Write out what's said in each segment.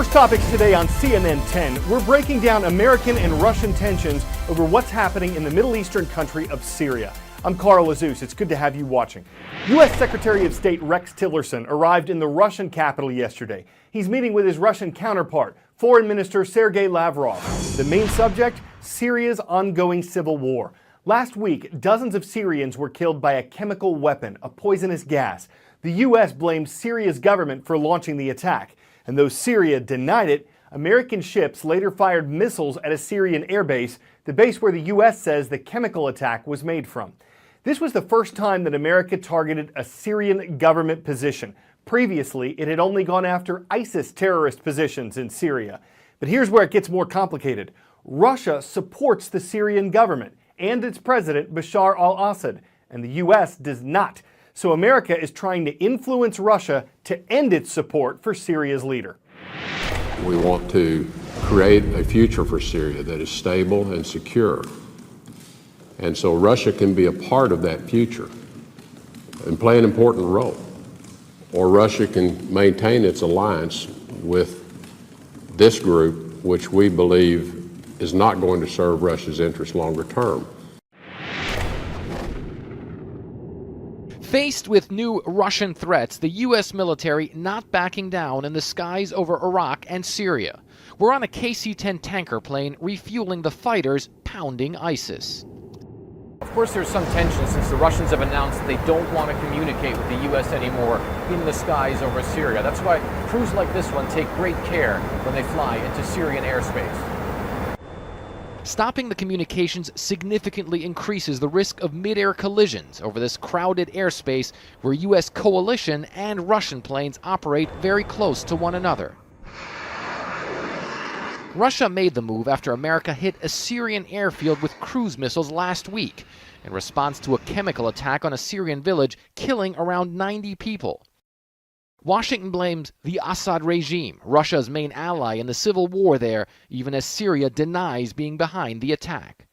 First topics today on CNN 10. We're breaking down American and Russian tensions over what's happening in the Middle Eastern country of Syria. I'm Carl Azus. It's good to have you watching. U.S. Secretary of State Rex Tillerson arrived in the Russian capital yesterday. He's meeting with his Russian counterpart, Foreign Minister Sergei Lavrov. The main subject, Syria's ongoing civil war. Last week, dozens of Syrians were killed by a chemical weapon, a poisonous gas. The U.S. blamed Syria's government for launching the attack. And though Syria denied it, American ships later fired missiles at a Syrian airbase, the base where the U.S. says the chemical attack was made from. This was the first time that America targeted a Syrian government position. Previously, it had only gone after ISIS terrorist positions in Syria. But here's where it gets more complicated. Russia supports the Syrian government and its president, Bashar al-Assad, and the U.S. does not. So America is trying to influence Russia to end its support for Syria's leader. We want to create a future for Syria that is stable and secure. And so Russia can be a part of that future and play an important role. Or Russia can maintain its alliance with this group, which we believe is not going to serve Russia's interests longer term. Faced with new Russian threats, the U.S. military not backing down in the skies over Iraq and Syria. We're on a KC-10 tanker plane refueling the fighters pounding ISIS. Of course, there's some tension since the Russians have announced they don't want to communicate with the U.S. anymore in the skies over Syria. That's why crews like this one take great care when they fly into Syrian airspace. Stopping the communications significantly increases the risk of mid-air collisions over this crowded airspace where U.S. coalition and Russian planes operate very close to one another. Russia made the move after America hit a Syrian airfield with cruise missiles last week in response to a chemical attack on a Syrian village, killing around 90 people. Washington blames the Assad regime, Russia's main ally in the civil war there, even as Syria denies being behind the attack.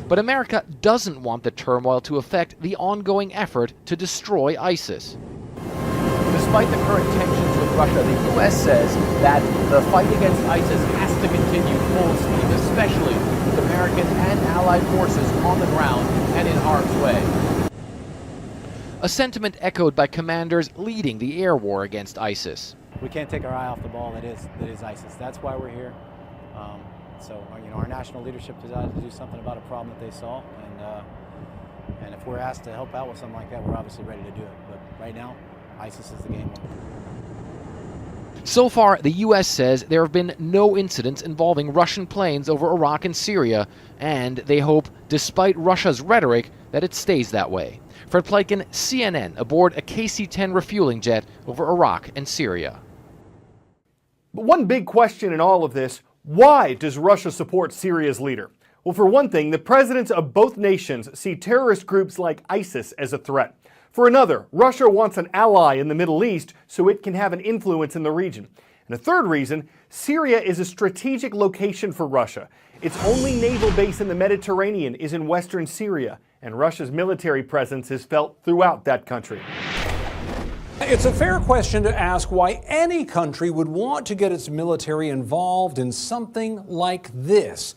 But America doesn't want the turmoil to affect the ongoing effort to destroy ISIS. Despite the current tensions with Russia, the U.S. says that the fight against ISIS has to continue full steam, especially with American and allied forces on the ground and in harm's way. A sentiment echoed by commanders leading the air war against ISIS. We can't take our eye off the ball that is ISIS. That's why we're here. Our national leadership decided to do something about a problem that they saw, and if we're asked to help out with something like that, we're obviously ready to do it. But right now, ISIS is the game. So far, the U.S. says there have been no incidents involving Russian planes over Iraq and Syria, and they hope, despite Russia's rhetoric, that it stays that way. Fred Pleiken, CNN, aboard a KC-10 refueling jet over Iraq and Syria. But one big question in all of this, why does Russia support Syria's leader? Well, for one thing, the presidents of both nations see terrorist groups like ISIS as a threat. For another, Russia wants an ally in the Middle East so it can have an influence in the region. And a third reason, Syria is a strategic location for Russia. Its only naval base in the Mediterranean is in western Syria, and Russia's military presence is felt throughout that country. It's a fair question to ask why any country would want to get its military involved in something like this.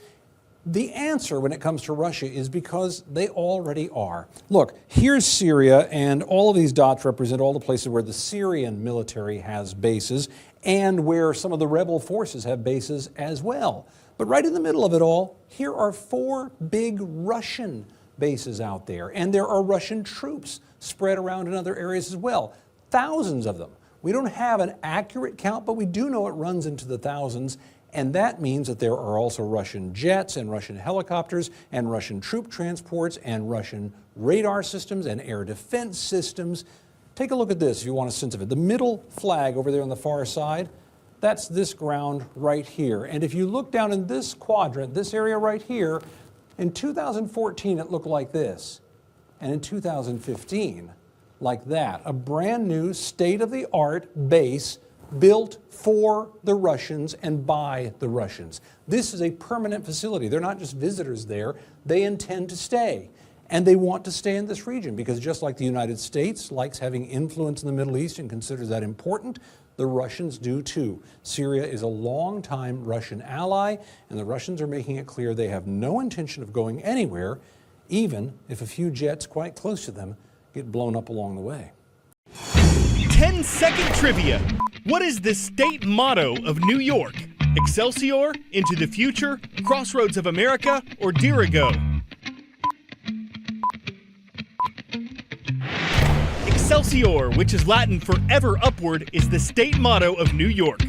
The answer when it comes to Russia is because they already are. Look, here's Syria, and all of these dots represent all the places where the Syrian military has bases and where some of the rebel forces have bases as well. But right in the middle of it all, here are 4 big Russian bases out there, and there are Russian troops spread around in other areas as well. Thousands of them. We don't have an accurate count, but we do know it runs into the thousands. And that means that there are also Russian jets and Russian helicopters and Russian troop transports and Russian radar systems and air defense systems. Take a look at this if you want a sense of it. The middle flag over there on the far side, that's this ground right here. And if you look down in this quadrant, this area right here, in 2014 it looked like this. And in 2015, like that. A brand new state-of-the-art base built for the Russians and by the Russians. This is a permanent facility. They're not just visitors there. They intend to stay. And they want to stay in this region because just like the United States likes having influence in the Middle East and considers that important, the Russians do too. Syria is a longtime Russian ally, and the Russians are making it clear they have no intention of going anywhere, even if a few jets quite close to them get blown up along the way. 10-second trivia. What is the state motto of New York? Excelsior, Into the Future, Crossroads of America, or Dirigo? Excelsior, which is Latin for ever upward, is the state motto of New York.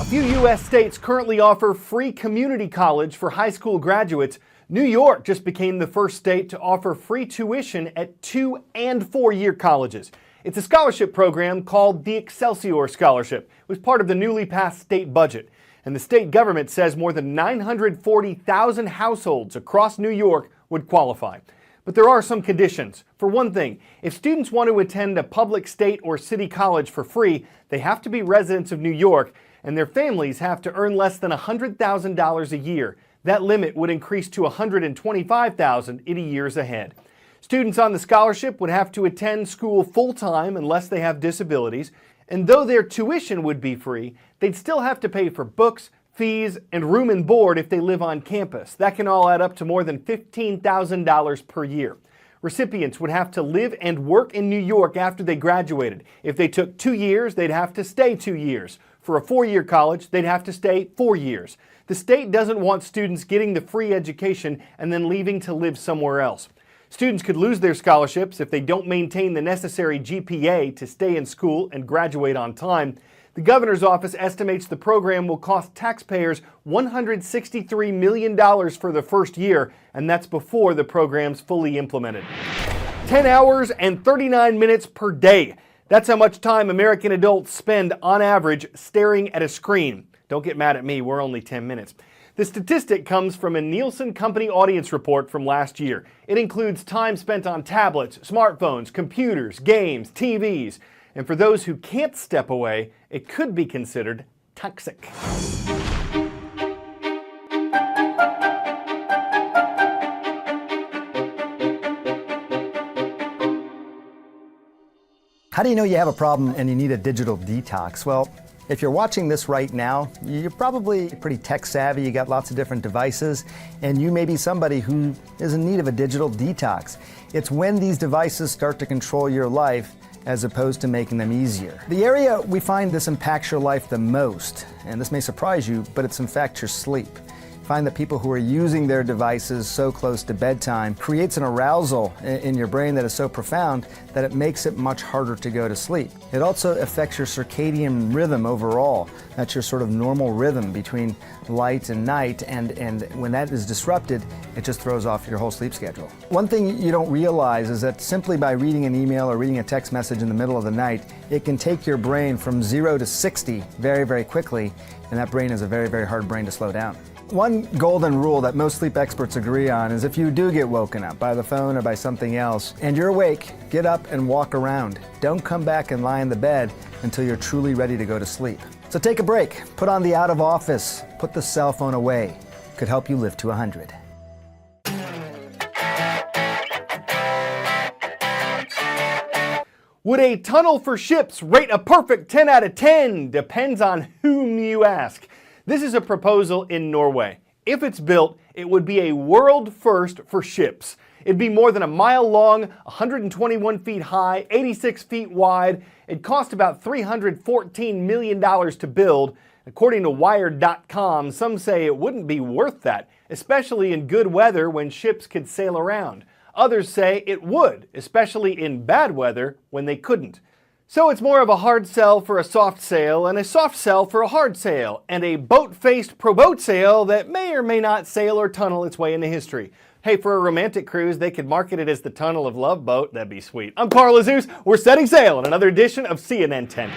A few U.S. states currently offer free community college for high school graduates. New York just became the first state to offer free tuition at 2- and 4-year colleges. It's a scholarship program called the Excelsior Scholarship. It was part of the newly passed state budget. And the state government says more than 940,000 households across New York would qualify. But there are some conditions. For one thing, if students want to attend a public state or city college for free, they have to be residents of New York, and their families have to earn less than $100,000 a year. That limit would increase to $125,000 in the years ahead. Students on the scholarship would have to attend school full-time unless they have disabilities, and though their tuition would be free, they'd still have to pay for books, fees, and room and board if they live on campus. That can all add up to more than $15,000 per year. Recipients would have to live and work in New York after they graduated. If they took 2 years, they'd have to stay 2 years. For a 4-year college, they'd have to stay 4 years. The state doesn't want students getting the free education and then leaving to live somewhere else. Students could lose their scholarships if they don't maintain the necessary GPA to stay in school and graduate on time. The governor's office estimates the program will cost taxpayers $163 million for the first year, and that's before the program's fully implemented. 10 hours and 39 minutes per day. That's how much time American adults spend on average staring at a screen. Don't get mad at me, we're only 10 minutes. The statistic comes from a Nielsen Company audience report from last year. It includes time spent on tablets, smartphones, computers, games, TVs. And for those who can't step away, it could be considered toxic. How do you know you have a problem and you need a digital detox? Well, if you're watching this right now, you're probably pretty tech savvy, you got lots of different devices, and you may be somebody who is in need of a digital detox. It's when these devices start to control your life as opposed to making them easier. The area we find this impacts your life the most, and this may surprise you, but it's in fact your sleep. Find that people who are using their devices so close to bedtime creates an arousal in your brain that is so profound that it makes it much harder to go to sleep. It also affects your circadian rhythm overall. That's your sort of normal rhythm between light and night, and when that is disrupted, it just throws off your whole sleep schedule. One thing you don't realize is that simply by reading an email or reading a text message in the middle of the night, it can take your brain from 0 to 60 very, very quickly, and that brain is a very, very hard brain to slow down. One golden rule that most sleep experts agree on is if you do get woken up by the phone or by something else and you're awake, get up and walk around. Don't come back and lie in the bed until you're truly ready to go to sleep. So take a break, put on the out of office, put the cell phone away. Could help you live to 100. Would a tunnel for ships rate a perfect 10 out of 10? Depends on whom you ask. This is a proposal in Norway. If it's built, it would be a world first for ships. It'd be more than a mile long, 121 feet high, 86 feet wide. It'd cost about $314 million to build. According to Wired.com, some say it wouldn't be worth that, especially in good weather when ships could sail around. Others say it would, especially in bad weather when they couldn't. So it's more of a hard sell for a soft sail and a soft sell for a hard sail and a boat-faced pro-boat sail that may or may not sail or tunnel its way into history. Hey, for a romantic cruise, they could market it as the Tunnel of Love boat. That'd be sweet. I'm Carl Azus. We're setting sail on another edition of CNN 10.